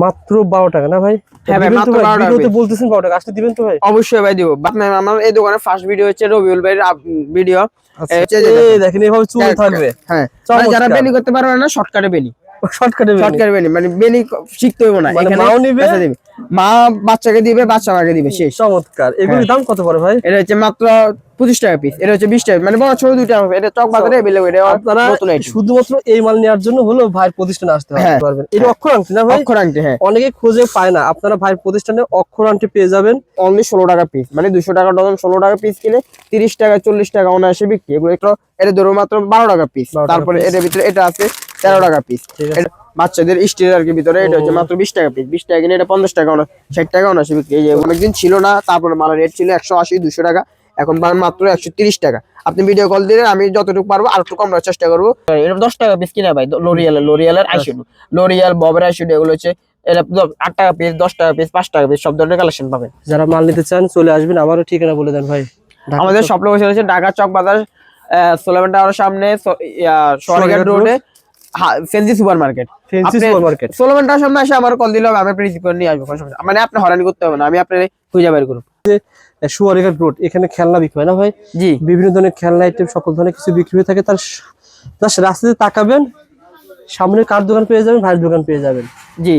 মাত্র 12 টাকা না ভাই? হ্যাঁ ভাই, মাত্র 12 টাকা। ভিডিওতে বলতেছেন 12 টাকা, আসলে দিবেন তো ভাই? অবশ্যই ভাই দিব। আপনার আমার এই দোকানের ফার্স্ট ভিডিও হচ্ছে রবিউল ভাইয়ের ভিডিও। আচ্ছা, এই দেখেন এভাবে চুল থাকবে। হ্যাঁ, মানে যারা বেনি করতে পারবে না শর্টকাটে বেনি, শর্টকাটে বেনি, মানে বেনি শিখতে হবে না। এখানে মাও নিবে, মা বাচ্চাকে দিবে, বাচ্চা মাকে দিবে, শেষ। চমৎকার। এগুলোর দাম কত পড়ে ভাই? এটা হচ্ছে মাত্র 25 টাকা পিস, এটা হচ্ছে 20 টাকা, মানে বড় ছোট দুইটা হবে। এটা চক বাজারে अवेलेबल। এটা আপনারা শুধুমাত্র এই মাল নেওয়ার জন্য হলো ভাইয়ের প্রতিষ্ঠানে আসতে পারবেন। এটা অক্ষর আংটি না ভাই? অক্ষর আংটি, হ্যাঁ। অনেকে খুঁজে পায় না, আপনারা ভাইয়ের প্রতিষ্ঠানে অক্ষর আংটি পেয়ে যাবেন অনলি 16 টাকা পিস, মানে 200 টাকা ডজন, 16 টাকা পিস কিনে 30 টাকা 40 টাকা অনায়াসে বিক্রি। এগুলো একটু এটা ধরো মাত্র 12 টাকা পিস। তারপরে এর ভিতরে এটা আছে 13 টাকা পিস, বাচ্চাদের স্টিলের আর কি ভিতরে। এটা হচ্ছে মাত্র 20 টাকা পিস, 20 টাকা কিনে এটা 50 টাকা 60 টাকা অনায়াসে বিক্রি। এই যে অনেকদিন ছিল না, তারপরে মালের রেট ছিল 180 200 টাকা, এখন মাত্র 130 টাকা। আপনি ভিডিও কল দিলে আমি যতটুকু পারবো আর একটু কম রাখার চেষ্টা করবো। এটা 10 টাকা পিস কিনা ভাই, লোরিয়ালের আইশ্যাডো, লোরিয়াল ববের আইশ্যাডো, এগুলো হচ্ছে এটা 8 টাকা পিস, 10 টাকা পিস, 5 টাকা পিস, সব ধরনের কালেকশন পাবেন। যারা মাল নিতে চান চলে আসবেন। আবারও ঠিকানা বলে দেন ভাই। আমাদের সব লোকেশন হচ্ছে ঢাকা চক বাজার, সোলামান টাওয়ারের সামনে, সোয়ারিঘাট রোডে, ফেন্সি সুপার মার্কেট। সোলামান টাওয়ারের সামনে এসে আমার কল দিলে হবে, আমি রিসিভ করে নিয়ে আসবো, কোনো সমস্যা। মানে আপনি হয়রানি করতে হবে না, আমি আপনার খুঁজে বের করব। সোয়ারিঘাট রোড, এখানে খেলনা বিক্রি হয় না ভাই? জি, বিভিন্ন ধরনের খেলনা আইটেম, সকল ধরনের কিছু বিক্রি হয়ে থাকে। তার রাস্তাতে তাকাবেন, সামনে কার দোকান পেয়ে যাবেন, ভাইয়ের দোকান পেয়ে যাবেন। জি,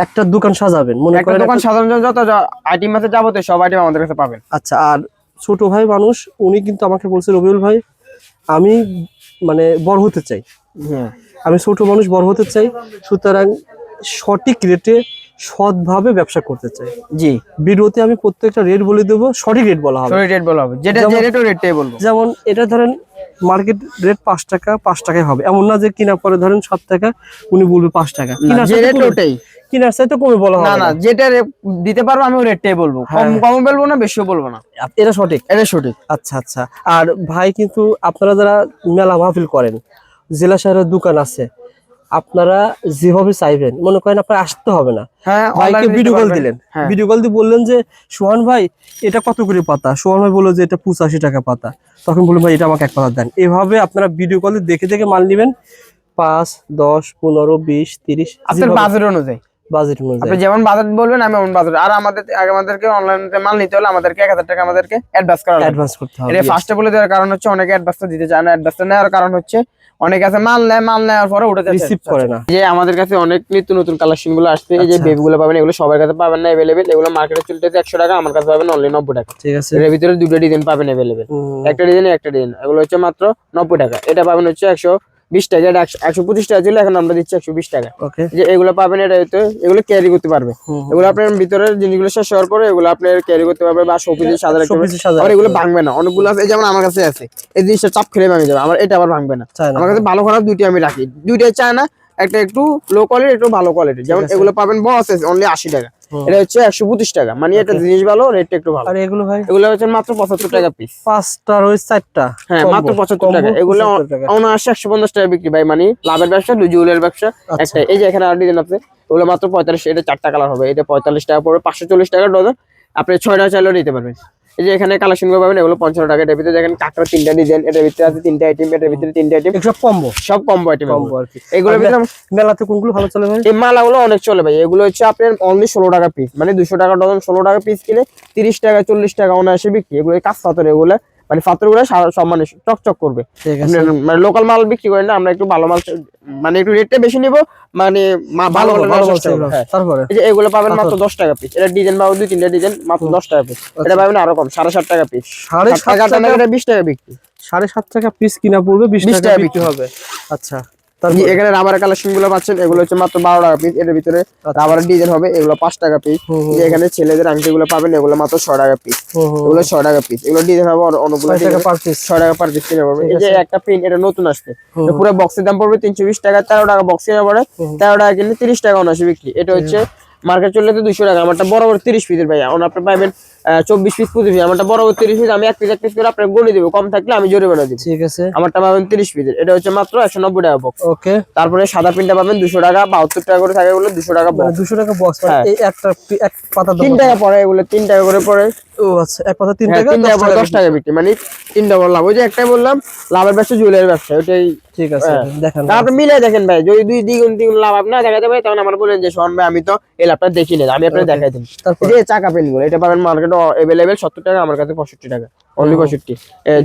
একটা দোকান সাজাবেন, মনে করেন দোকান সাধারণ যত আইটেম আছে যাবতীয় সব আইটেম আমাদের কাছে পাবেন। আচ্ছা, আর ছোট ভাই মানুষ, উনি কিন্তু আমাকে বলছে, রবিউল ভাই আমি মানে বড় হতে চাই, আমি ছোট মানুষ বড় হতে চাই, সুতরাং সঠিক রেটে সৎভাবে ব্যবসা করতে চাই। জি, ভিডিওতে আমি প্রত্যেকটা রেট বলে দেবো, সঠিক রেট বলা হবে, সঠিক রেট বলা হবে, যেটা যে রেট ওই রেটটাই বলবো। যেমন এটা ধরেন মার্কেট রেট 5 টাকা, 5 টাকায় হবে এমন না যে কিনা পরে ধরেন 7 টাকা উনি বলবে 5 টাকা, যে রেট ওটাই, কিনার চাইতে কমে বলা হবে না, যেটা দিতে পারবো আমি ওই রেটটাই বলবো, কম বলবো না, বেশিও বলবো না। এটা সঠিক, এটা সঠিক। আচ্ছা আচ্ছা। আর ভাই কিন্তু আপনারা যারা মেলা মাহফিল করেন, জেলা শহরের দোকান আছে, আপনারা যেভাবে চাইবেন, মনে করেন আপনার আসতে হবে না, ভাইকে ভিডিও কল দিলেন, ভিডিও কল দিয়ে বললেন যে সোহান ভাই এটা কত করে পাতা, সোহান ভাই বললো যে এটা 85 টাকা পাতা, তখন বললেন ভাই এটা আমাকে 1 পাতা দেন। এভাবে আপনারা ভিডিও কলে দেখে দেখে মাল নেবেন, 5, 10, 15, 20, 30 আপনার বাজেট অনুযায়ী, আপনি যেমন বাজেট বলবেন আমি এমন বাজেট। আর আমাদেরকে অনলাইনে মাল নিতে হলে আমাদেরকে 1000 টাকা আমাদেরকে অ্যাডভান্স করতে হবে। এটা ফার্স্টে বলে দেওয়ার কারণ হচ্ছে অনেকে অ্যাডভান্সটা দিতে চায় না। অ্যাডভান্সটা নেওয়ার কারণ হচ্ছে অনেকে আছে মাল নেওয়ার পরে ওটা রিসিভ করে না। যে আমাদের কাছে অনেক নিত্য নতুন কালেকশন গুলো আসছে, এই যে বেবিগুলো পাবেন, এগুলো সবার কাছে পাবেন না अवेलेबल। এগুলো মার্কেটে চলতেছে 100 টাকা, আমার কাছে পাবেন অনলি 90 টাকা। ঠিক আছে, এর ভিতরে দুটো ডিজাইন পাবেন अवेलेबल, একটা ডিজাইন, এগুলো হচ্ছে মাত্র 90 টাকা। এটা পাবেন হচ্ছে 120 টাকা, এটা 125 টাকা ছিল, এখন আমরা দিচ্ছি 120 টাকা। যে এগুলো পাবেন, এটা হয়তো এগুলো ক্যারি করতে পারবে, এগুলো আপনার ভিতরের জিনিসগুলো শেষ হওয়ার পরে এগুলো আপনার ক্যারি করতে পারবে, বা শোপিসে সাজা রাখতে পারবে। আর এগুলো ভাঙবে না, অনেকগুলো আছে, যেমন আমার কাছে আছে, এই জিনিসটা চাপ খেলে ভাঙে যাবে, আমার এটা আবার ভাঙবে না। আমার কাছে ভালো খারাপ দুইটাই আমি রাখি, দুইটাই চায় না, একটা একটু লো কোয়ালিটি, একটু ভালো কোয়ালিটি। যেমন এগুলো পাবেন বস অনলি 80 টাকা, এটা হচ্ছে 125 টাকা, মানে এটা জিনিস ভালো, রেটটা একটু ভালো। আর এগুলো ভাই, এগুলো হচ্ছে মাত্র 75 টাকা পিস, 5টা ওই 4টা, হ্যাঁ মাত্র 75 টাকা। এগুলো অনায়াসে 150 টাকা বিক্রি ভাই, মানে লাভের ব্যবসা, জুয়েলের ব্যবসা একটা। এই যে এখানে আর ডিজাইন আছে, ওগুলো মাত্র 45, এটা 4টা কালার হবে, এটা 45 টাকা পড়বে, 540 টাকা ডজন। আপনি 6টা চাইলেও নিতে পারবেন। এই যে এখানে কালেকশন গুলো পাবেন, এগুলো 55 টাকা। এটার ভিতরে দেখেন কাকড়া 3টা ডিজাইন, এটার ভিতরে আছে 3টা আইটেম, এটার ভিতরে 3টা আইটেম, সব কম্বো আইটেম। এগুলোর ভিতরে মেলাতে কোনগুলো ভালো চলে ভাই? এই মালাগুলো অনেক চলে ভাই। এগুলো হচ্ছে আপনার অনলি 16 টাকা পিস, মানে 200 টাকা ডজন, 16 টাকা পিস কিনে 30 টাকা 40 টাকা অনায়াসে বিক্রি। এগুলো কাঁচ পাথর, এগুলো মানে পাথরগুলো সব মানে চকচক করবে। মানে লোকাল মাল বিক্রি করেন না, আমরা একটু ভালো মাল, মানে একটু রেটটা বেশি নিব, মানে ভালো। তারপরে এই যে এগুলো পাবেন মাত্র 10 টাকা পিস, এটা ডিজাইন পাবেন 2-3টা ডিজাইন, মাত্র 10 টাকা পিস। এটা পাবেন আরো কম, 7.5 টাকা পিস, 7.5 টাকা, এটা 20 টাকা বিক্রি, 7.5 টাকা পিস কিনা পড়বে, 20 টাকা বিক্রি হবে। আচ্ছা, এখানে রাবারের কালেকশন গুলো পাচ্ছেন, এগুলো হচ্ছে মাত্র 12 টাকা পিস, এর ভিতরে রাবারের ডিজাইন হবে, এগুলো 5 টাকা পিস। এখানে ছেলেদের আংটি গুলো পাবেন, এগুলো মাত্র 6 টাকা পিস, এগুলো 6 টাকা পিস, এগুলো ডিজাইন হবে অনেকগুলো, 6 টাকা পার পিস কিনে পাবেন। এই যে একটা প্রিন্ট, এটা নতুন আসছে, পুরো বক্সের দাম পড়বে 320 টাকা, 13 টাকা বক্স কিনে পড়ে, 13 টাকা কিনলে 30 টাকা অনায়াসে বিক্রি। এটা হচ্ছে মার্কেট চললে তো 200 টাকা, আমারটা বরাবর 30 পিসের ভাই, এখন আপনি পাবেন 24 পিস 25 পিস, আমারটা বড় 30 পিস, আমি এক পিস করে আপনাকে গুনে দিব, কম থাকলে আমি জরিমানা দিব। ঠিক আছে, আমারটা পাবেন 30 পিসের, এটা হচ্ছে মাত্র 190 টাকা বক্স। ওকে। তারপরে সাদা পিনটা পাবেন 200 টাকা, 72 টাকা করে থাকে এগুলো, 200 টাকা বক্স। 200 টাকা বক্স, এই একটা এক পাতা 3 টাকা পড়ে, এগুলো 3 টাকা করে পড়ে। ও আচ্ছা, এক পাতা 3 টাকা, 3 টাকা পড়ে 10 টাকা বিক্রি, মানে 3 টাকা লাভ। ওই যে একটাই বললাম লাভের ব্যবসা, জুয়েলারি ব্যবসা, ওইটাই। ঠিক আছে, দেখেন তারপর মিলে দেখেন ভাই, যদি 2 দ্বিগুণ লাভ আপনি দেখাতে পারে, তখন আমার বলেন যে শোন ভাই আমি তো এই লাভটা দেখি না, আমি আপনাকে দেখাই দিই। এই যে চাকা পেন গুলো, এটা পাবেন মার্কেটে अवेलेबल 70 টাকা, আমার কাছে 65 টাকা, অনলি 65।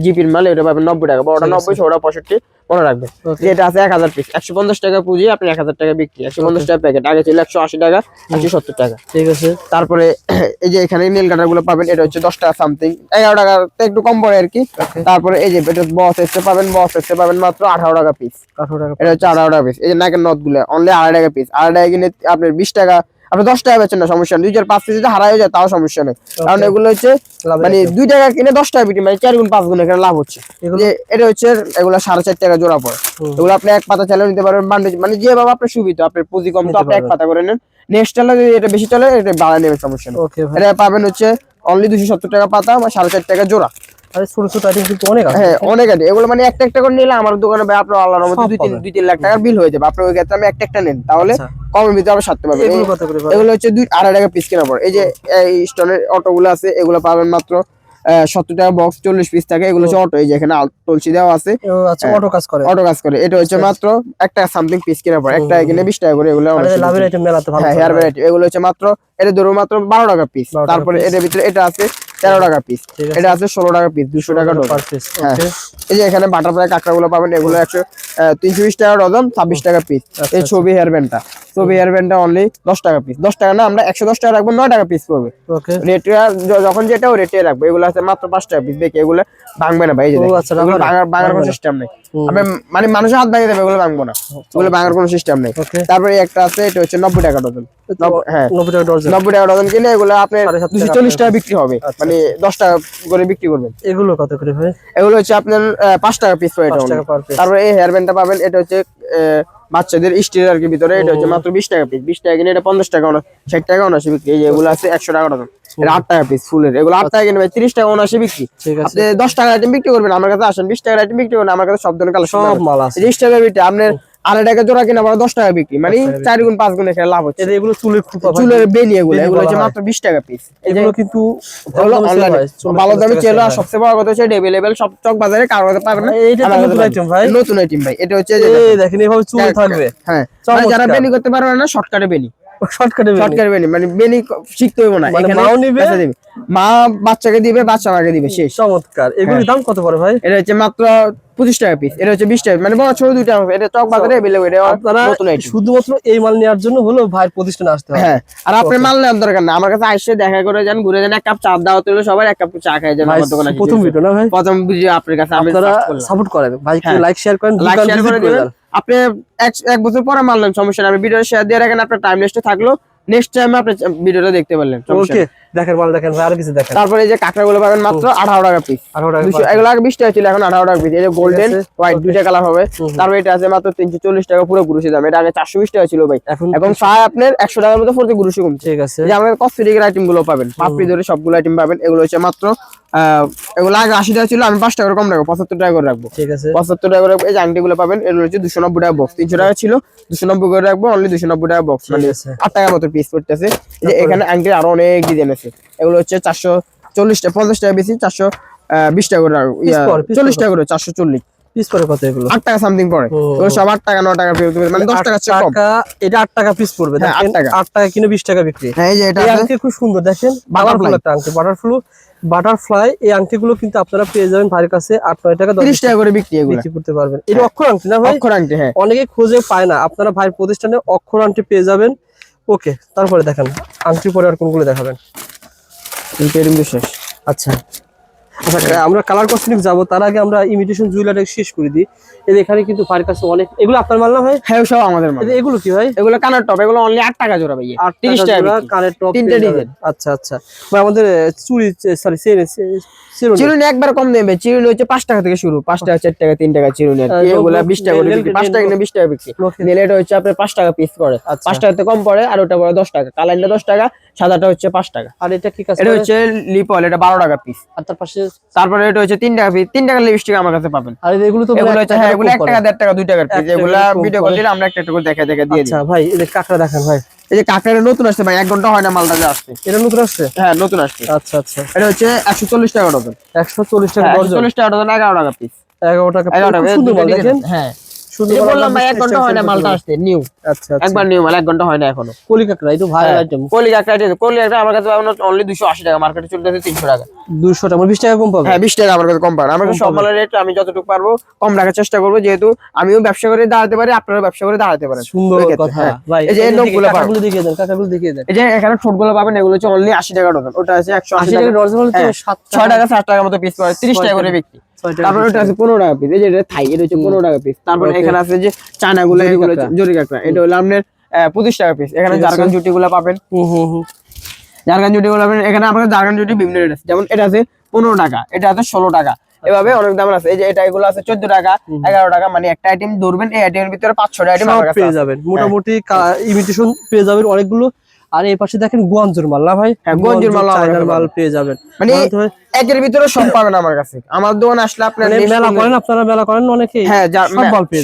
জিপির মাল, এটা পাবেন 90 টাকা, বড়টা 90, ছোটটা 65, মনে রাখবেন। যেটা আছে 1000 পিস, 150 টাকা পুঁজি, আপনি 1000 টাকা বিক্রি, 150 টাকা প্যাকেট। আগে ছিল 180 টাকা, 170 টাকা। ঠিক আছে। তারপরে এই যে এখানে নীল কাটার গুলো পাবেন, এটা হচ্ছে 10 টাকা সামথিং, 11 টাকা একটু কম পড়ে আর কি। তারপরে এই যে এটা বস এসে পাবেন, বস এসে পাবেন মাত্র 18 টাকা পিস, 18 টাকা, এটা হচ্ছে 18 টাকা পিস। এই যে নাকের নথ গুলো অনলি 2.5 টাকা পিস, 2.5 টাকা কিনে আপনি 20 টাকা, আপনি 10 টাকা বেচেন না, সমস্যা নেই। 2-4-5 পিস যদি হারায় যায় তাও সমস্যা নেই, কারণ এগুলো হচ্ছে মানে 2 টাকা কিনে 10 টাকা বিক্রি, মানে 4 গুণ 5 গুণ এখানে লাভ হচ্ছে। এটা হচ্ছে এগুলো 4.5 টাকা জোড়া পড়ে। এগুলো আপনি এক পাতা চাইলেও নিতে পারবেন, বান্ডেজ, মানে যেভাবে আপনার সুবিধা, আপনার পুঁজি কম তো আপনি এক পাতা করে নেন, নেক্সট টাইলে যদি এটা বেশি চলে এটা বাড়ায় নেবেন, সমস্যা নেই। এটা পাবেন হচ্ছে অনলি 270 টাকা পাতা, বা 4.5 টাকা জোড়া। আরে ছোট ছোট আইটেম কিন্তু অনেক আছে। হ্যাঁ অনেক আছে এগুলো, মানে একটা একটা করে নিলে আমার দোকানে ভাই আপনার আল্লাহর রহমতে 2-3 লাখ টাকার বিল হয়ে যাবে। আপনার ওই ক্ষেত্রে আমি একটা একটা নেন, তাহলে কমের ভিতরে আমরা সারতে পারবো। এগুলো কত করে? এগুলো হচ্ছে 2-2.5 টাকা পিস কেনা পড়ে। এই যে এই স্টোনের অটোগুলো আছে, এগুলো পাবেন মাত্র 70 টাকা বক্স, 40 পিস থাকে। এগুলো হচ্ছে অটো, এই যে এখানে টলসি দেওয়া আছে। আচ্ছা, অটো কাজ করে, অটো কাজ করে। এটা হচ্ছে মাত্র 1 টাকা সামথিং পিস কেনা পড়ে, 1 টাকা কিনে 20 টাকা করে। এগুলো লাভের আইটেম মেলাতে ভালো। হ্যাঁ হেয়ার ভ্যারাইটি, এগুলো হচ্ছে মাত্র, এটা ধরো মাত্র 12 টাকা পিস। তারপরে এর ভিতরে এটা আছে 13 টাকা পিস, এটা আছে 16 টাকা পিস, 200 টাকা ডজন। হ্যাঁ এই যে এখানে বাটারফ্লাই কাঁকড়া গুলো পাবেন, এগুলো 320 টাকা ডজন, 26 টাকা পিস। এই ছবি হেয়ার ব্যান্ডটা, ছবি হেয়ার ব্যান্ডটা অনলি 10 টাকা পিস, 10 টাকা না, আমরা 110 টাকা রাখবো, 9 টাকা পিস পড়বে। ওকে, রেট যখন যেটা ওই রেটে রাখবো। এগুলো আছে মাত্র 5 টাকা পিস, দেখি এগুলো ভাঙবে না ভাই, এই যে ভাঙার কোনো সিস্টেম নেই, আপনি মানে মানুষের হাত ভাঙিয়ে দেবে, এগুলো ভাঙবো না, এগুলো ভাঙার কোনো সিস্টেম নেই। তারপরে একটা আছে, এটা হচ্ছে 90 টাকা ডজন। হ্যাঁ 90 টাকা ডজন, 90 টাকা ডজন কিনে এগুলো আপনার 240 টাকা বিক্রি হবে, মানে 10 টাকা করে বিক্রি করবেন। এগুলো কত করে ভাই? এগুলো হচ্ছে আপনার 5 টাকা পিস পড়ে। তারপরে এই হেয়ার ব্যান্ডটা পাবেন, এটা হচ্ছে বাচ্চাদের স্টিল আর কি ভিতরে, এটা হচ্ছে মাত্র 20 টাকা পিস, 20 টাকা কিনে এটা 50 টাকা 60 টাকা 79 বিক্রি। এই যে এগুলো আছে 100 টাকা ডজন, এটা 8 টাকা পিস ফুলের, এগুলো 8 টাকা কিনে ভাই 30 টাকা 79 বিক্রি। আপনি 10 টাকা আইটেম বিক্রি করবেন আমার কাছে আসেন, 20 টাকা আইটেম বিক্রি করবেন আমার কাছে, সব ধরনের কালেকশন, সব মাল আছে। 30 টাকা বিক্রি, আপনার 2.5 টাকা জোড়া কিনা আবার 10 টাকা বিক্রি, মানে 4 গুণ 5 গুণ এখানে লাভ হচ্ছে। এগুলো চুলের বেলি, এগুলো হচ্ছে মাত্র 20 টাকা পিস। এগুলো কিন্তু ভালো দামে চলে। আর সবচেয়ে বড় কথা হচ্ছে अवेलेबल সব চক বাজারে, কারো কাছে পাবেন না। এইটা তো নতুন আইটেম ভাই, নতুন আইটেম ভাই। এটা হচ্ছে দেখেন এভাবে চুল থাকবে। হ্যাঁ যারা বেনি করতে পারবে না, শর্টকাটে বেনি, শর্টকাটে বেনি, মানে বেনি শিখতে হবে না, এখানে মা বাচ্চাকে দিবে, বাচ্চা মাকে দিবে, শেষ। চমৎকার। এগুলোর দাম কত পড়ে ভাই? এটা হচ্ছে মাত্র 25 টাকা পিস, এটা হচ্ছে 20 টাকা, মানে বড় ছোট দুইটা হবে। এটা চক বাজারে अवेलेबल, এটা নতুন আইটেম। শুধুমাত্র এই মাল নেওয়ার জন্য হলো ভাইয়ের প্রতিষ্ঠানে আসতে হবে। হ্যাঁ, আর আপনি মাল নেওয়ার দরকার না, আমার কাছে এসে দেখা করে যান, ঘুরে যান, এক কাপ চা দাও তো সবাই, এক কাপ চা খাই যান আমার দোকানে। প্রথম ভিডিও না ভাই, প্রথম ভিডিও আপনার কাছে আমি সাপোর্ট করেন ভাই, লাইক শেয়ার করেন, লাইক শেয়ার করে দিবেন। আপনি এক বছর পরে মাল নেন, সমস্যা নেই, আমি ভিডিও শেয়ার দিয়ে রাখেন, আপনার টাইম লিস্টে থাকলো, নেক্সট টাইম আপনি ভিডিওটা দেখতে পারলেন। ওকে, দেখেন মাল দেখেন ভাই, আর কিছু দেখেন। তারপরে এই যে কাঁকড়াগুলো পাবেন মাত্র 18 টাকা পিস, 18 টাকা। এগুলো আগে 20 টাকা ছিল, এখন 18 টাকা পিস। এই যে গোল্ডেন হোয়াইট দুইটা কালার হবে। তারপরে এটা আছে মাত্র 340 টাকা পুরো গুরুশি দাম, এটা আগে 420 টাকা ছিল ভাই, এখন প্রায় আপনার 100 টাকার মতো প্রতি গুরুশি কমছে। ঠিক আছে, এই যে আমাদের কসমেটিকের আইটেম গুলো পাবেন, পাপড়ি ধরে সবগুলো আইটেম পাবেন। এগুলো হচ্ছে মাত্র এগুলো আগে 80 টাকা ছিল, আমি 5 টাকা করে কম রাখবো, 75 টাকা করে রাখবো। ঠিক আছে, 75 টাকা করে। এই যে আংটিগুলো পাবেন, এগুলো হচ্ছে 290 টাকা বক্স, 300 টাকা ছিল, 290 করে রাখবো, অনলি 290 টাকা বক্স, মানে 8 টাকা মতো পিস পড়তেছে। এই যে এখানে আংটির আরো অনেক ডিজাইন আছে, এগুলো হচ্ছে 440 টাকা, 50 টাকা বেশি, 420 টাকা করে, 40 টাকা করে, 440 পিস পড়ে। কত এগুলো? 8 টাকা সামথিং পড়ে, এগুলো সব 8 টাকা 9 টাকা, মানে 10 টাকা কম। এটা 8 টাকা পিস পড়বে, দেখেন 8 টাকা কিনে 20 টাকা বিক্রি। হ্যাঁ, এই যে এটা আংটি খুব সুন্দর, দেখেন বাটারফ্লাই একটা আংটি, বাটারফ্লাই। এই আংটিগুলো কিন্তু আপনারা পেয়ে যাবেন ভাইয়ের কাছে 8-9 টাকা 30 টাকা করে বিক্রি করতে পারবেন। এটা অক্ষর আংটি না ভাই? অক্ষর আংটি, হ্যাঁ। অনেকে খুঁজে পায় না, আপনারা ভাইয়ের প্রতিষ্ঠানে অক্ষর আংটি পেয়ে যাবেন। ওকে, তারপরে দেখেন আংটি পরে আর কোনগুলো দেখাবেন? শেষ। আচ্ছা, আচ্ছা আমরা কালার কসমেটিক যাবো, তার আগে আমরা ইমিটেশন জুয়েলারি শেষ করে দিই। এখানে কিন্তু ভাইয়ের কাছে অনেক, এগুলো আপনার মাল না ভাই? হ্যাঁ সব আমাদের মাল। এগুলো কি ভাই? এগুলো কানের টপ, এগুলো অনলি 8 টাকা জোড়া ভাই, 30 টাকা কানের টপ, 3টে ডিজাইন। আচ্ছা আচ্ছা ভাই, আমাদের চুড়ি সরি চিরুনি একবার কম দেবে, চিরুনি হচ্ছে 5 টাকা থেকে শুরু, 5 টাকা 4 টাকা 3 টাকা চিরুনি, আর এগুলো 20 টাকা করে বিক্রি, 5 টাকা কিনে 20 টাকা বিক্রি। নেলেটা হচ্ছে আপনার 5 টাকা পিস করে, 5 টাকাতে কম পড়ে, আর ওটা পড়ে 10 টাকা। কালারটা 10 টাকা, সাদাটা হচ্ছে 5 টাকা। আর এটা কি কাজ? এটা হচ্ছে লিপ অয়েল, এটা 12 টাকা পিস। আর তার পাশে তারপরে এটা হচ্ছে 3 টাকা পিস, 3 টাকা লিপস্টিক আমার কাছে পাবেন। আর এগুলো তো এগুলো হচ্ছে হ্যাঁ, এগুলো 1 টাকা 1.5 টাকা 2 টাকার পিস। এগুলো ভিডিও কল দিলে আমরা একটা একটা করে দেখা দিয়ে দিই। আচ্ছা ভাই, এই যে কাকড়া দেখেন ভাই, এই যে কাকড়া নতুন আসছে ভাই, 1 ঘন্টা হয় না মালটা যে আসছে। এটা নতুন আসছে? হ্যাঁ নতুন আসছে। আচ্ছা আচ্ছা, এটা হচ্ছে 140 টাকা ডজন। 140 টাকা ডজন? 140 টাকা ডজন, 11 টাকা পিস। 11 টাকা। সুন্দর মাল দেখেন। হ্যাঁ সুন্দর এই বললাম ভাই, 1 ঘন্টা হয় না মালটা আসছে, নিউ। আচ্ছা আচ্ছা, একবার নিউ মাল, 1 ঘন্টা হয় না এখনো। কলি কাকড়া এটা ভাই আইটেম। কলি কাকড়া, কলি কাকড়া আমার কাছে পাবেন অনলি 280 টাকা, মার্কেটে চলতেছে 300 টাকা। 200 টাকা, 20 টাকা কম পাবে? হ্যাঁ 20 টাকা আমার কাছে কম পাবেন। আমার কাছে সব মালের রেট আমি যতটুকু পারবো কম রাখার চেষ্টা করবো, যেহেতু আমিও ব্যবসা করে দাঁড়াতে পারি, আপনারাও ব্যবসা করে দাঁড়াতে পারেন। সুন্দর কথা ভাই। এই যে নখগুলো পাবেন, কাকাগুলো দেখিয়ে দেন, কাকাগুলো দেখিয়ে দেন। এই যে এখানে ঠোঁটগুলো পাবেন, এগুলো হচ্ছে অনলি 80 টাকা ডজন। ওটা আছে 180 টাকা ডজন, হলো তো 6 টাকা 7 টাকা মতো পিস করে, 30 টাকা করে বিক্রি। তারপর ওটা আছে 15 টাকা পিস, এই যে এটা থাই, এটা হচ্ছে 15 টাকা পিস। তারপর এখানে আছে যে চায়নাগুলো, এগুলো জরি কাকড়া, এটা হলো আপনার 25 টাকা পিস। এখানে জারকান জুটিগুলো পাবেন, জারকান জুটিগুলো পাবেন। এখানে আপনাদের জারকান জুটি বিভিন্ন রেট আছে, যেমন এটা আছে 15 টাকা, এটা আছে 16 টাকা, এভাবে অনেক দাম আছে। এই যে এটা এগুলো আছে 14 টাকা 11 টাকা, মানে একটা আইটেম ধরবেন, এই আইটেমের ভিতরে 5-6টা আইটেম আমার কাছে পেয়ে যাবেন মোটামুটি, ইমিটেশন পেয়ে যাবেন অনেকগুলো। আর এই পাশে দেখেন গঞ্জের মাল না ভাই? হ্যাঁ গঞ্জের মাল, চায়নার মাল পেয়ে যাবেন, মানে একের ভিতরে সব পাবেন আমার কাছে। আমার দোকান আসলে আপনারা মেলা করেন, আপনারা মেলা করেন অনেকেই? হ্যাঁ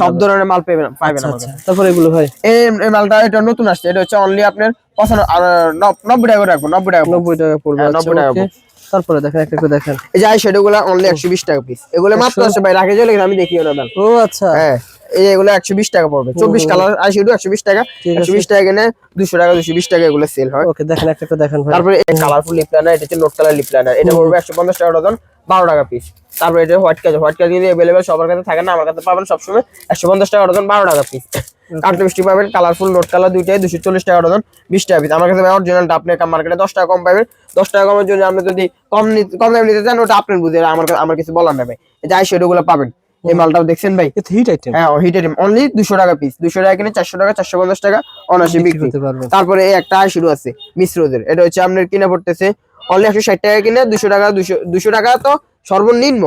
সব ধরনের মাল পাবেন আমার কাছে। তারপর এগুলো ভাই, এই মালটা এটা নতুন আসছে, এটা হচ্ছে অনলি আপনার 90 টাকা করে রাখবো, 90 টাকা 90 টাকা পড়বে। 90 টাকা। তারপরে দেখেন একটা করে দেখেন, এই যে আইশ্যাডো গুলো অনলি 120 টাকা পিস। এগুলো মাত্র আছে ভাই, রাখে চলে আমি দেখিও না দাম। ও আচ্ছা, হ্যাঁ এই এগুলো 120 টাকা পড়বে, 24 কালার আইশ্যাডো 120 টাকা, 120 টাকা কিনে 200 টাকা 220 টাকা এগুলো সেল হয়। ওকে দেখেন একটা করে দেখেন ভাই। তারপরে এই কালারফুল লিপ লাইনার, এটা হচ্ছে নোট কালার লিপ লাইনার, এটা পড়বে 150 টাকা ডজন, 12 টাকা পিস। তারপরে এটা হোয়াইট কাজ, হোয়াইট কাজ কিন্তু अवेलेबल সবার কাছে থাকে না, আমার কাছে পাবেন সবসময় 150 টাকা ডজন, 12 টাকা পিস। কাটলে মিষ্টি পাবেন কালারফুল নোট কালার দুইটাই 240 টাকা ডজন, 20 টাকা পিস। আমার কাছে অরিজিনালটা আপনি মার্কেটে 10 টাকা কম পাবেন। 10 টাকা কমের জন্য আপনি যদি কম দামে নিতে চান, ওটা আপনার বুঝে, আমার কিছু বলার নেই ভাই। এই যে আইশ্যাডো গুলো পাবেন, এই মালটাও দেখছেন ভাই, এটা হিট আইটেম। হ্যাঁ হিট আইটেম, অনলি 200 টাকা পিস। 200 টাকা কিনে 400 টাকা 450 টাকা অনায়াসে বিক্রি করতে পারবেন। তারপরে এই একটা আইশ্যাডো আছে মিশ্রদের, এটা হচ্ছে আপনার কিনে পড়তেছে অনলি 160 টাকা কিনে 200 টাকা, 200 টাকা তো সর্বনিম্ন।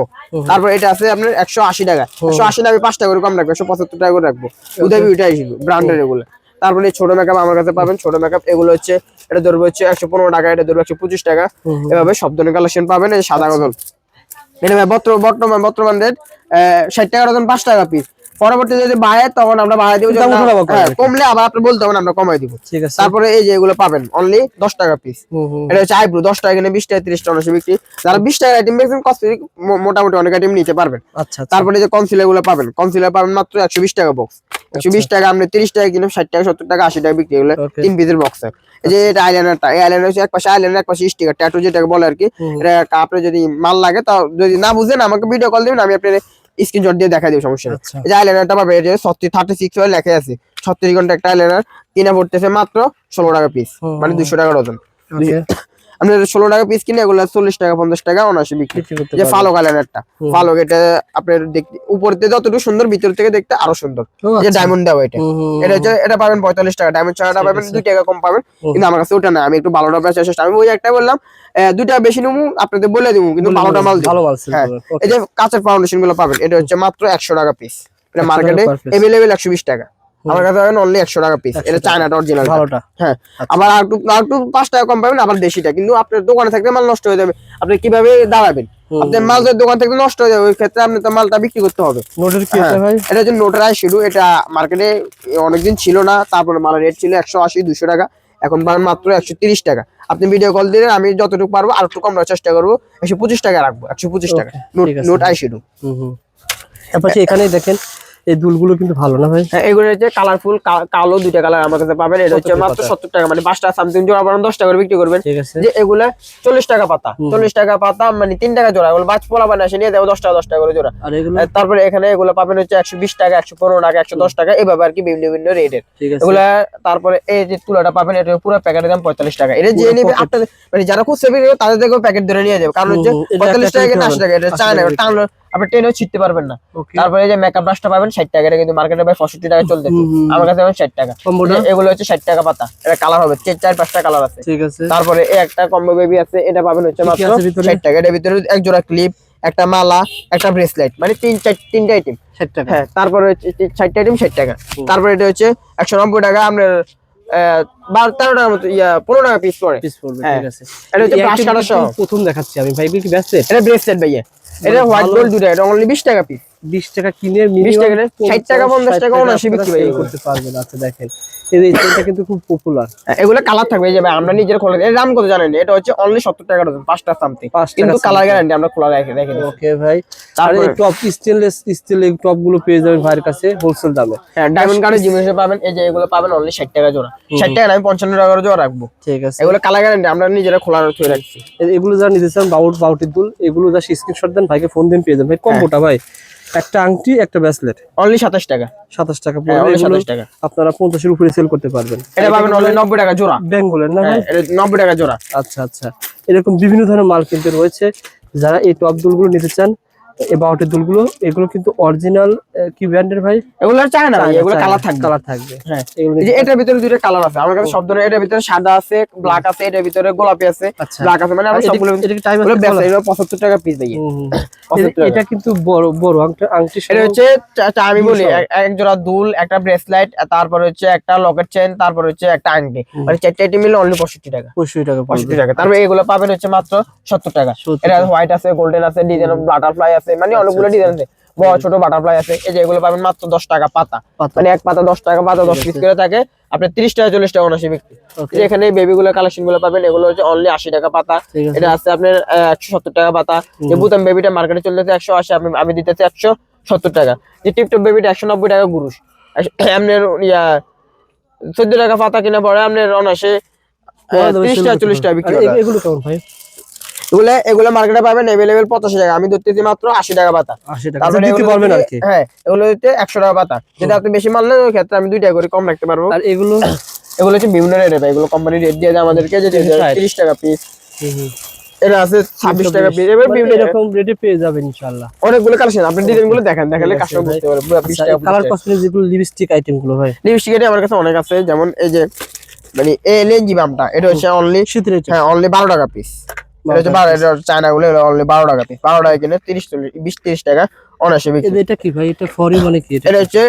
তারপর এটা আছে আপনার 180 টাকা, 180 টাকা 5 টাকা করে কম রাখবো, 175 টাকা করে রাখবো। উদয় বিউটি আইশ্যাডো ব্র্যান্ডের এগুলো। তারপরে ছোট মেকআপ আমার কাছে পাবেন, ছোট মেকআপ এগুলো হচ্ছে, এটা ধরবে হচ্ছে 115 টাকা, এটা ধরবে 125 টাকা, এভাবে সব ধরনের কালেকশন পাবেন। এই সাদা গজল এটা বর্তমান রেট 60 টাকা ডজন, 5 টাকা পিস। পরবর্তী যদি বাড়ে তখন আমরা বাড়াই দিব, কমলে আবার আপনি বলতে হবে আমরা কমাই দিব। তারপরে এই যে এগুলো পাবেন অনলি 10 টাকা পিস, এটা হচ্ছে আইব্রো 10 টাকা কিনে 20 টাকা 30 টাকা অনলি বিক্রি। যারা 20 টাকা আইটেম বেচেন কসমেটিক মোটামুটি অনেক আইটেম নিতে পারবেন। আচ্ছা, তারপরে যে কনসিলার গুলো পাবেন, কনসিলার পাবেন মাত্র 120 টাকা বক্স, 120 টাকা আপনি 30 টাকা কিনে 60 টাকা 70 টাকা 80 টাকা বিক্রি, এগুলো 3 পিসের বক্স। এই যে এটা আইলাইনারটা, এই আইলাইনার হচ্ছে এক পাশে আইলাইনার, এক পাশে স্টিকার ট্যাটু যেটাকে বলে আর কি। এটা আপনি যদি মাল লাগে তা যদি না বুঝেন আমাকে ভিডিও কল দিবেন, আমি আপনার স্ক্রিনশট দিয়ে দেখা দিব, সমস্যা নেই। এই যে আইলাইনারটা পাবে, এটা 36 ওয়াই লেখা আছে, 36 ঘন্টা একটা আইলাইনার কিনা পড়তেছে মাত্র 16 টাকা পিস, মানে 200 টাকা ডজন। আপনি 16 টাকা পিস কিনে এগুলো 40 টাকা 50 টাকা অনায়াসে বিক্রি। যে ফালো আইলাইনারটা, ফালো এটা আপনার দেখতে উপর থেকে যতটুকু সুন্দর, ভিতর থেকে দেখতে আরো সুন্দর। যে ডায়মন্ড দেওয়া এটা হচ্ছে, এটা পাবেন 45 টাকা, ডায়মন্ড ছাড়াটা পাবেন 2 টাকা কম পাবেন, কিন্তু আমার কাছে ওটা না, আমি একটু ভালোটা বেচার চেষ্টা, আমি ওই একটা বললাম 2 টাকা বেশি নেবো আপনাদের বলে দিব, কিন্তু ভালোটা মাল দিব। হ্যাঁ এই যে কাঁচের ফাউন্ডেশন গুলো পাবেন, এটা হচ্ছে মাত্র 100 টাকা পিস, এটা মার্কেটে अवेलेबल 120 টাকা, আমার কাছে পাবেন অনলি 100 টাকা পিস। এটা চায়নাটা অরিজিনাল ভালোটা। হ্যাঁ আবার আর একটু 5 টাকা কম পাবেন, আবার দেশিটা। কিন্তু আপনার দোকানে থাকলে মাল নষ্ট হয়ে যাবে, আপনি কিভাবে দাঁড়াবেন? আপনার মাল যদি দোকান থেকে নষ্ট হয়ে যাবে, ওই ক্ষেত্রে আপনি তো মালটা বিক্রি করতে হবে। নোটের কি আছে ভাই? এটা হচ্ছে নোটের আইশ্যাডো, এটা মার্কেটে অনেকদিন ছিল না, তারপরে মালের রেট ছিল 180 200 টাকা, এখন পাবেন মাত্র 130 টাকা। আপনি ভিডিও কল দিলে আমি যতটুকু পারবো আর একটু কম রাখার চেষ্টা করবো, 125 টাকা রাখবো, 125 টাকা নোট আইশ্যাডো। তারপর এখানে দেখেন এই দুলগুলো কিন্তু ভালো না ভাই? হ্যাঁ, এগুলো হচ্ছে কালারফুল, কালো দুইটা কালার আমার কাছে পাবেন। এটা হচ্ছে মাত্র 70 টাকা, মানে 5টা সামথিং জোড়া পাবেন 10 টাকা করে বিক্রি করবেন। ঠিক আছে। যে এগুলা 40 টাকা পাতা, 40 টাকা পাতা, মানে 3 টাকা জোড়া। এগুলো বাজ পোলা বানায় নিয়ে দেবো 10 টাকা করে জোড়া। আর এগুলো তারপরে এখানে এগুলো পাবেন হচ্ছে 120 টাকা, 115 টাকা, 110 টাকা, এভাবে আর কি বিভিন্ন বিভিন্ন রেটের এগুলা। তারপরে এই যে তুলাটা পাবেন, এটা পুরো প্যাকেটের দাম 45 টাকা। এটা যে নেবে আপনাদের, মানে যারা খুব সেভিং তাদের থেকে প্যাকেট ধরে নিয়ে যাবে, কারণ হচ্ছে 45 টাকা 80 টাকা, এটা চায় না, টানলো আপনি টেনেও ছিটতে পারবেন না। তারপরে এই যে মেকআপ ব্রাশটা পাবেন 60 টাকা, এটা কিন্তু মার্কেটে ভাই 65 টাকা চলতেছে, আমার কাছে পাবেন 60 টাকা। এগুলো হচ্ছে 60 টাকা পাতা, এটা কালার হবে 4-5টা কালার আছে। ঠিক আছে। তারপরে এই একটা কম্বো বেবি আছে, এটা পাবেন হচ্ছে মাত্র 60 টাকা। এটার ভিতরে এক জোড়া ক্লিপ, একটা মালা, একটা ব্রেসলেট, মানে 3-4 আইটেম 60 টাকা। হ্যাঁ, তারপরে হচ্ছে 60টা আইটেম 60 টাকা। তারপরে এটা হচ্ছে 190 টাকা, আপনার 13 টাকার মতো 15 টাকা পিস পড়ে। ঠিক আছে। এটা হচ্ছে ব্রাশ কাটার সহ প্রথম দেখাচ্ছি আমি ভাই, কি ব্রেসলেট? এটা ব্রেসলেট ভাইয়া, এটা হোয়াইট গোল্ড দুটো, এটা অনলি 20 টাকা পিস। 20 টাকা কিনে 20 টাকা 60 টাকা 50 টাকা 79 বিক্রি ভাই করতে পারবেন। আচ্ছা দেখেন, এটা কিন্তু খুব পপুলার। এগুলো কালার থাকবে, এই যে ভাই আমরা নিজের খোলা, এর দাম কত জানেন? এটা হচ্ছে অনলি 70 টাকা ডজন, 5টা সামথিং, কিন্তু কালার গ্যারান্টি আমরা খোলা রেখে রেখে দিই। ওকে ভাই। তারপরে টপ স্টেনলেস স্টিল এই টপ গুলো পেয়ে যাবেন ভাইয়ের কাছে হোলসেল দামে। হ্যাঁ, ডায়মন্ড কার্ডের জিনিস পাবেন, এই যে এগুলো পাবেন অনলি 60 টাকা জোড়া। 60 টাকা আমি 55 টাকা করে জোড়া রাখবো। ঠিক আছে। এগুলো কালার গ্যারান্টি আমরা নিজেরা খোলা রেখে রাখছি। এগুলো যা নিতে চান বাউটির দুল, এগুলো যা স্ক্রিনশট দেন ভাইকে ফোন দিন পেয়ে যাবেন ভাই। কম্বোটা ভাই একটা আংটি একটা ব্রেসলেট অনলি 27 টাকা। 27 টাকা হ্যাঁ, পড়বে। 27 টাকা। আপনারা 50 এর উপরে সেল করতে পারবেন। এটা পাবেন অনলি 90 টাকা জোড়া। বেঙ্গলের না ভাই? এটা 90 টাকা জোড়া। আচ্ছা আচ্ছা, এরকম বিভিন্ন ধরনের মাল কিন্তু রয়েছে। যারা এই টপ দুলগুলো নিতে চান, এই বাউটের দুলগুলো, এগুলো কিন্তু অরিজিনাল কি ব্র্যান্ডের ভাই? এগুলো চায় না, এগুলো কালার থাকবে। কালার থাকবে। হ্যাঁ, এই যে এটার ভিতরে দুইটা কালার আছে আমার কাছে সব ধরনের। এটার ভিতরে সাদা আছে, ব্ল্যাক আছে, এটার ভিতরে গোলাপি আছে, ব্ল্যাক আছে, মানে আমরা সবগুলো। এটা 75 টাকা পিস ভাই। এটা কিন্তু বড় বড় আংটি। এটা হচ্ছে আমি বলি এক জোড়া দুল, একটা ব্রেসলেট, তারপর হচ্ছে একটা লকেট চেন, তারপর হচ্ছে একটা আংটি, মানে 4টা আইটেম মিলে অনলি 65 টাকা। 65 টাকা। তারপর এগুলো পাবেন হচ্ছে মাত্র 70 টাকা। এটা হোয়াইট আছে, গোল্ডেন আছে, ডিজাইন বাটারফ্লাই আছে, মানে অনেকগুলো ডিজাইন আছে, বড় ছোট বাটারফ্লাই আছে। এই যে এগুলো পাবেন মাত্র 10 টাকা পাতা, মানে এক পাতা 10 টাকা পাতা, 10 পিস করে থাকে, আপনি 30 টাকা 40 টাকা অনাসি বিক্রি। এখানে বেবি গুলো কালেকশন গুলো পাবেন, এগুলো হচ্ছে অনলি 80 টাকা পাতা। এটা আছে আপনার 170 টাকা পাতা। যে বুতাম বেবিটা মার্কেটে চলতেছে 180, আমি দিতেছি 170 টাকা। যে টিপটপ বেবিটা 190 টাকা গুরুশ। আপনার 14 টাকা পাতা কিনা পড়ে আপনার অনাসে 30 টাকা 40 টাকা বিক্রি। এগুলো কেমন ভাই? এগুলো মার্কেটে পাবেন अवेलेबल 85 টাকা, আমি ধরতেছি মাত্র 80 টাকা পাতা। 80 টাকা দিতে পারবেন আর কি। হ্যাঁ, এগুলো হচ্ছে 100 টাকা পাতা। যদি আপনি বেশি মাল নেন ওই ক্ষেত্রে আমি 2 টাকা করে কম রাখতে পারবো। আর এগুলো হচ্ছে বিভিন্ন রেটে ভাই, এগুলো কোম্পানি রেট দিয়ে দেয় আমাদেরকে, যে 30 টাকা পিস। এটা আছে 26 টাকা পিস। এবার বিভিন্ন এরকম রেটে পেয়ে যাবেন ইনশাআল্লাহ। অনেকগুলো কালেকশন, আপনি ডিজাইনগুলো দেখেন, দেখালে কাস্টমার বুঝতে পারবে। পুরো 20 টাকা কালার কসমেটিক যেগুলো লিপস্টিক আইটেম গুলো ভাই, লিপস্টিক এটা আমার কাছে অনেক আছে। যেমন এই যে মানে এই লেঞ্জি বামটা, এটা হচ্ছে অনলি শীতের আইটেম, হ্যাঁ অনলি 12 টাকা পিস। এটা হচ্ছে 12, এটা চায়না গুলো অনলি 12 টাকা পিস। 12 টাকা কিনে 20-30 টাকা অনায়াসে বিক্রি। এটা কি ভাই? এটা ফরি মানে কি? এটা হচ্ছে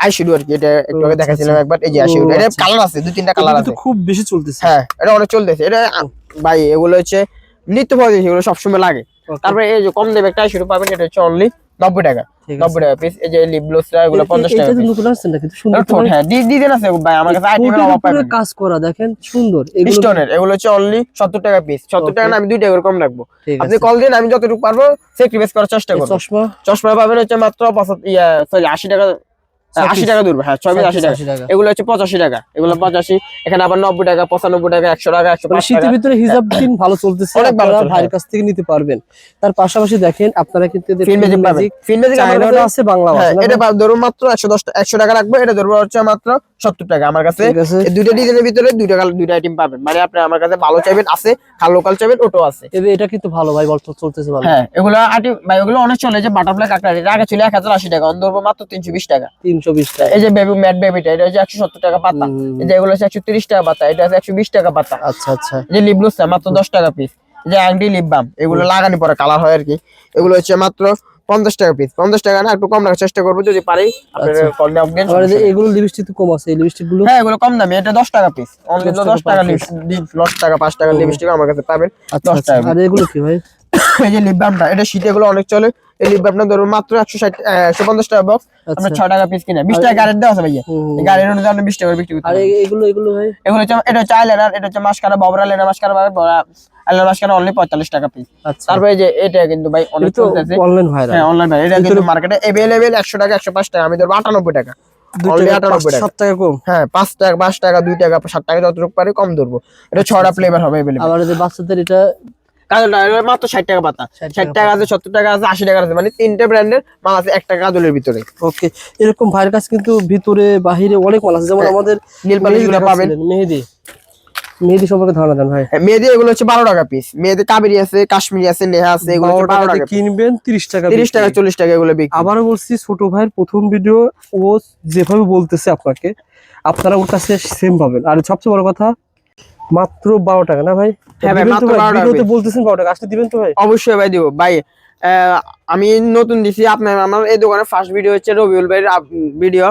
আইশ্যাডো আর কি। এটা একটু আগে দেখাছিলাম একবার, এই যে আইশ্যাডো। এটা কালার আছে 2-3টা কালার আছে, খুব বেশি চলতেছে। হ্যাঁ, এটা অনেক চলতেছে। এটা ভাই এগুলো হচ্ছে নিত্য প্রয়োজনীয়, এগুলো সবসময় লাগে। তারপরে এই যে কম দামে একটা আইশ্যাডো পাবেন, এটা হচ্ছে অনলি 90 টাকা। 90 টাকা পিস। এই যে লিপ গ্লোসটা, এগুলো 50 টাকা। এটা নতুন আসছে না কিন্তু সুন্দর। হ্যাঁ, ডিজাইন আছে ভাই, আমার কাছে আইটেমের অভাব পাবেন। কাজ করা দেখেন সুন্দর। এগুলো স্টোনের, এগুলো হচ্ছে অনলি 70 টাকা পিস। 70 টাকা না, আমি 2 টাকা করে কম রাখবো। আপনি কল দিন, আমি যতটুকু পারবো স্যাক্রিফাইস করার চেষ্টা করব। চশমা পাবেন হচ্ছে মাত্র 80 টাকা। 80 টাকা দূর, হ্যাঁ 80 টাকা। এগুলো হচ্ছে 85 টাকা, এগুলো 85। এখানে আবার 90 টাকা, 95 টাকা, 100 টাকা, 105 টাকা। শীতের ভিতরে হিজাব পিন ভালো চলতেছে, অনেক ভালো চলছে। ভাইয়ের কাছ থেকে নিতে পারবেন। তার পাশাপাশি দেখেন আপনারা কিন্তু ফিল্ম ম্যাজিক পাবেন। ফিল্ম ম্যাজিক চায়নাটা আছে, বাংলা আছে। এটা ধরুন মাত্র 100 টাকা রাখবো। এটা ধরবো হচ্ছে মাত্র 70 টাকা আমার কাছে। এই দুইটা ডিজাইনের ভিতরে দুইটা আইটেম পাবেন, মানে আপনি আমার কাছে ভালো চাইবেন আছে, ভালো লোকাল চাইবেন ওটাও আছে। এটা কিন্তু ভালো ভাই, বলতে চলতেছে ভালো। হ্যাঁ, এগুলো আইটেম ভাই, এগুলো অনেক চলে। যে বাটারফ্লাই কাকড়া, এটা আগে ছিল 1080 টাকা, অন ধরবো মাত্র 320 টাকা। 320 টাকা। এই যে বেবি ম্যাট বেবিটা, এটা হচ্ছে 170 টাকা পাতা। এই যে এগুলো হচ্ছে 130 টাকা পাতা, এটা আছে 120 টাকা পাতা। আচ্ছা আচ্ছা। যে লিপ গ্লোসটা মাত্র 10 টাকা পিস। যে আংটি লিপ বাম, এগুলো লাগানি পরে কালার হয় আর কি। এগুলো হচ্ছে মাত্র 50 টাকা পিস। 50 টাকা না, একটু কম রাখার চেষ্টা করবো যদি পারি। আপনারা কল নিয়ে আসবেন। এগুলো লিপস্টিক তো কম আছে, এই লিপস্টিক গুলো হ্যাঁ এগুলো কম দামি। এটা 10 টাকা পিস, অনলি 10 টাকা লিপস্টিক, 10 টাকা 5 টাকা লিপস্টিক আমার কাছে পাবেন 10 টাকা। আর এগুলো কি ভাই? এই যে লিপ বামটা, এটা শীতে এগুলো অনেক চলে। এই লিপ বামটা ধরুন মাত্র 160 150 টাকা বক্স, আমরা 6 টাকা পিস কিনে 20 টাকা গাড়ির দেওয়া আছে ভাইয়া। গাড়ির অনুযায়ী আমরা 20 টাকা বিক্রি করতে। আর এগুলো ভাই, এগুলো হচ্ছে, এটা হচ্ছে আইলাইনার, এটা হচ্ছে মাস্কারা, ববরা লাইনার মাস্কারা ভাই, আইলাইনার মাস্কারা অনলি 45 টাকা পিস। তারপরে এই যে এটা কিন্তু ভাই অনেক চলতেছে, অনলাইন ভাইরাল। হ্যাঁ অনলাইন ভাই, এটা কিন্তু মার্কেটে अवेलेबल 100 টাকা 105 টাকা, আমি ধরব 98 টাকা, অনলি 98 টাকা, 7 টাকা কম। হ্যাঁ 5 টাকা 5 টাকা 2 টাকা 7 টাকা যতটুকু পারে কম ধরবো। এটা 6টা ফ্লেভার হবে अवेलेबल। আবার যে বাচ্চাদের এটা কাজলটা মাত্র 60 টাকা পাতা, 60 টাকা আছে, 70 টাকা আছে, 80 টাকা আছে, মানে 3টে ব্র্যান্ডের মাল আছে একটা কাজলের ভিতরে। ওকে, এরকম ভাইয়ের কাছে কিন্তু ভিতরে বাহিরে অনেক মাল আছে, যেমন আমাদের নীল পালিশগুলো পাবেন। মেহেদি সম্পর্কে ধারণা দেন ভাই। মেহেদি এগুলো হচ্ছে 12 টাকা পিস, মেহেদি কাবেরি আছে, কাশ্মীরি আছে, নেহা আছে, এগুলো হচ্ছে 12 টাকা কিনবেন, 30 টাকা 40 টাকা এগুলো বিক্রি। আবারও বলছি, ছোট ভাইয়ের প্রথম ভিডিও, ও যেভাবে বলতেছে আপনাকে, আপনারা ওর কাছে সেম পাবেন। আর সবচেয়ে বড় কথা, মাত্র 12 টাকা না ভাই? হ্যাঁ ভাই, মাত্র 12 টাকা ভিডিওতে বলতেছেন 12 টাকা, আসলে দিবেন তো ভাই? অবশ্যই ভাই দিব ভাই। আমি নতুন দিছি, আপনার আমার এই দোকানের ফার্স্ট ভিডিও হচ্ছে রবিউল ভাইয়ের ভিডিও,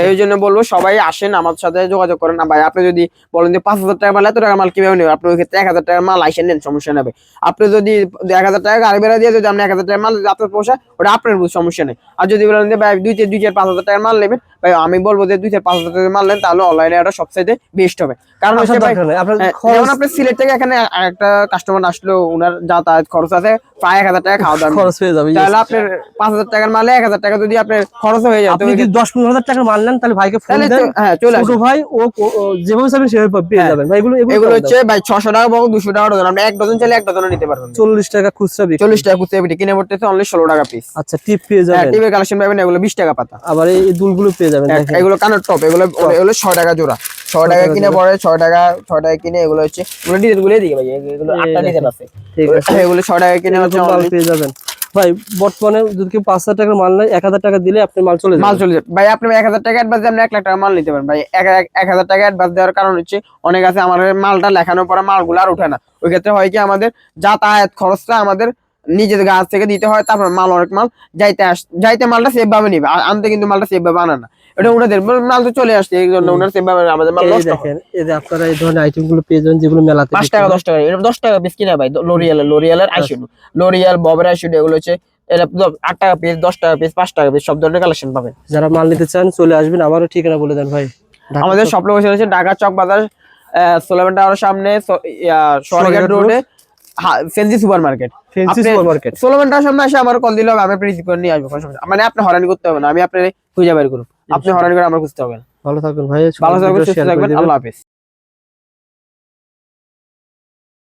এই জন্য বলবো সবাই আসেন, আমার সাথে যোগাযোগ করেন। না ভাই আপনি যদি বলেন যে 5000 টাকা মাল, এত টাকা মাল কিভাবে নেবেন, আপনি ওই ক্ষেত্রে 1000 টাকার মাল আইসেন নেন, সমস্যা নেবে। আপনি যদি 1000 টাকা গাড়ি ভাড়া দিয়ে যদি আপনি 1000 টাকার মাল আপনার পোষায়, ওটা আপনার সমস্যা নেই। আর যদি বলেন যে ভাই 2-4-5,000 টাকার মাল নেবেন, ভাই আমি বলবো যে 2-4-5,000 টাকার মাল নেন, তাহলে অনলাইনে এটা সবচাইতে বেস্ট হবে। কারণ হচ্ছে ভাই, যেমন আপনি সিলেট থেকে এখানে একটা কাস্টমার আসলো, ওনার যাতায়াত খরচ আছে প্রায় 1000 টাকা খাওয়া দাওয়া খরচ হয়ে যাবে। তাহলে আপনার 5000 টাকার মালে 1000 টাকা যদি আপনার খরচ হয়ে যায়, আপনি যদি 10-15,000 টাকার মাল নেন, তাহলে ভাইকে ফোন দেন, হ্যাঁ চলে আসবে। ছোট ভাই ও যেভাবে চাইবেন সেভাবে পেয়ে যাবেন ভাই। এগুলো হচ্ছে ভাই 600 টাকা বড়, 200 টাকা ডজন, আপনি এক ডজন চাইলে এক ডজনও নিতে পারবেন। 40 টাকা খুচরা বিক্রি, 40 টাকা খুচরা বিক্রি, কিনে পড়তেছে অনলি 16 টাকা পিস। আচ্ছা, টিপ পেয়ে যাবেন, হ্যাঁ টিপের কালেকশন পাবেন, এগুলো 20 টাকা পাতা। আবার এই দুলগুলো পেয়ে যাবেন, এগুলো কানের টপ, এগুলো 6 টাকা জোড়া, 6 টাকা কিনে পড়ে, 6 টাকা কিনে। এগুলো হচ্ছে এগুলো ডিজাইন গুলো দিকে ভাই, এগুলো 8টা ডিজাইন আছে, ঠিক আছে, এগুলো 6 টাকা কিনে হচ্ছে মাল পেয়ে যাবেন ভাই। বর্তমানে যদি কেউ 5,000 টাকার মাল নেয়, 1000 টাকা দিলে আপনি মাল চলে যাবে ভাই। আপনি 1000 টাকা অ্যাডভান্স দিয়ে আপনি 1 লাখ টাকা মাল নিতে পারেন ভাই। 1000 টাকা অ্যাডভান্স দেওয়ার কারণ হচ্ছে, অনেক আছে আমার মালটা লেখানোর পরে মালগুলো আর ওঠে না, ওই ক্ষেত্রে হয় কি আমাদের যাতায়াত খরচটা আমাদের নিজের গাছ থেকে দিতে হয়, তারপর অনেক মাল যাইতে মালটা সেভ ভাবে নিবে, আনতে কিন্তু মালটা সেভ ভাবে আনা না, এটা ওনাদের মাল তো চলে আসছে, এই জন্য ওনার সেভ ভাবে আমাদের মাল নষ্ট হয়। দেখেন, এই যে আপনারা এই ধরনের আইটেম গুলো পেয়ে যাবেন, যেগুলো মেলাতে 5 টাকা 10 টাকা, এটা 10 টাকা পিস কিনা ভাই। লোরিয়ালের আইশ্যাডো, লোরিয়াল ববের আইশ্যাডো, এগুলো হচ্ছে এটা 8 টাকা পিস, 10 টাকা পিস, 5 টাকা পিস, সব ধরনের কালেকশন পাবেন। যারা মাল নিতে চান চলে আসবেন। আবারও ঠিকানা বলে দেন ভাই। আমাদের সব লোকেশন হচ্ছে ঢাকা চক বাজার, সোলামান টাওয়ারের সামনে, সরঘাট রোডে, ফেন্সি সুপার মার্কেট। সোলামান টাওয়ারের সামনে এসে আমার কল দিলে হবে, আমি রিসিভ করে নিয়ে আসবো, কোনো সমস্যা মানে আপনি হয়রানি করতে হবে না, আমি আপনার খুঁজে বের করব, আপনি হয়রানি করে আমার খুঁজতে হবে না। ভালো থাকবেন ভাই, ভালো থাকবেন, সুস্থ থাকবেন, আল্লাহ হাফেজ।